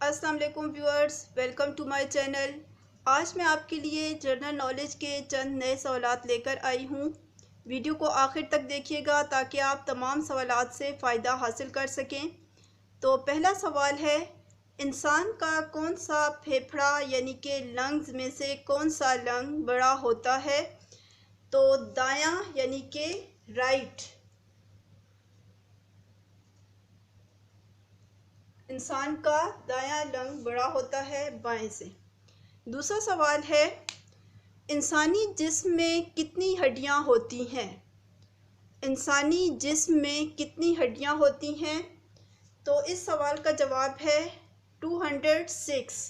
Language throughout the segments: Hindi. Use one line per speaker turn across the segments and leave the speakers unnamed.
अस्सलाम वालेकुम viewers, welcome to my channel. आज मैं आपके लिए जनरल नॉलेज के चंद नए सवालात लेकर आई हूँ। वीडियो को आखिर तक देखिएगा ताकि आप तमाम सवालात से फ़ायदा हासिल कर सकें। तो पहला सवाल है, इंसान का कौन सा फेफड़ा यानी कि लंग्स में से कौन सा लंग बड़ा होता है? तो दायां यानी कि राइट। इंसान का दायां लंग बड़ा होता है बाएं से। दूसरा सवाल है, इंसानी जिस्म में कितनी हड्डियां होती हैं? इंसानी जिस्म में कितनी हड्डियां होती हैं? तो इस सवाल का जवाब है 206।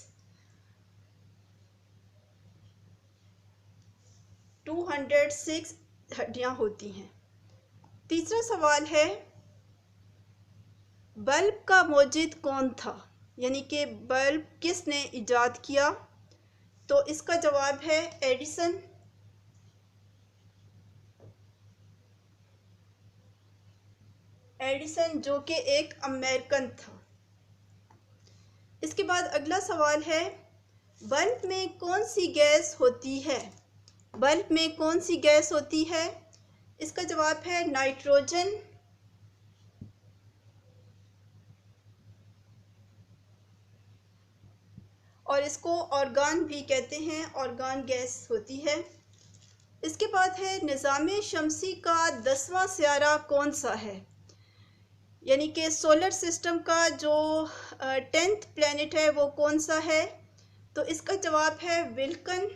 206 हड्डियां होती हैं। तीसरा सवाल है, बल्ब का मौजिद कौन था? यानी कि बल्ब किसने इजाद किया? तो इसका जवाब है एडिसन। एडिसन जो कि एक अमेरिकन था। इसके बाद अगला सवाल है, बल्ब में कौन सी गैस होती है? बल्ब में कौन सी गैस होती है? इसका जवाब है नाइट्रोजन। और इसको ऑर्गान भी कहते हैं, ऑर्गान गैस होती है। इसके बाद है, निज़ाम शमसी का 10वां सियारा कौन सा है? यानी कि सोलर सिस्टम का जो 10th प्लैनेट है वो कौन सा है? तो इसका जवाब है विल्कन।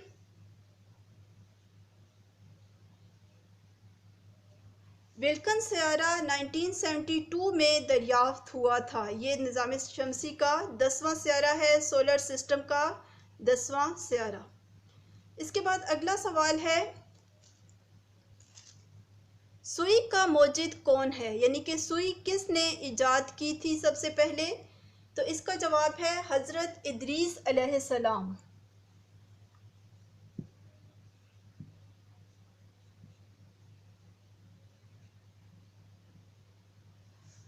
विल्कन सियारा 1972 में दरियाफ्त हुआ था। ये निज़ाम शमसी का 10वां सियारा है, सोलर सिस्टम का 10वां सियारा। इसके बाद अगला सवाल है, सुई का मौजिद कौन है? यानी कि सुई किसने इजाद की थी सबसे पहले? तो इसका जवाब है हज़रत इदरीस अलैहिस्सलाम।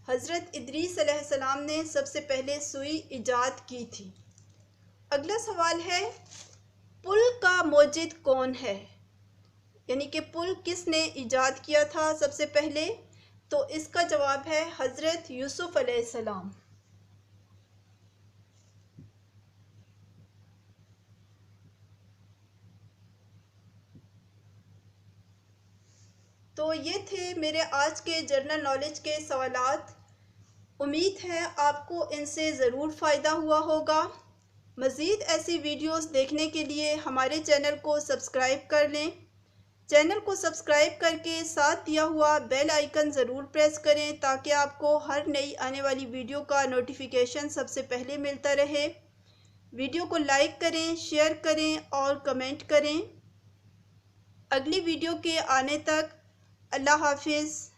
हज़रत इदरीस अलैहिस्सलाम ने सबसे पहले सुई इजाद की थी। अगला सवाल है, पुल का मौजिद कौन है? यानी कि पुल किसने इजाद किया था सबसे पहले? तो इसका जवाब है हज़रत यूसुफ अलैहिस्सलाम। तो ये थे मेरे आज के जनरल नॉलेज के सवालात। उम्मीद है आपको इनसे ज़रूर फ़ायदा हुआ होगा। मज़ीद ऐसी वीडियोस देखने के लिए हमारे चैनल को सब्सक्राइब कर लें। चैनल को सब्सक्राइब करके साथ दिया हुआ बेल आइकन ज़रूर प्रेस करें ताकि आपको हर नई आने वाली वीडियो का नोटिफिकेशन सबसे पहले मिलता रहे। वीडियो को लाइक करें, शेयर करें और कमेंट करें। अगली वीडियो के आने तक अल्लाह हाफिज़।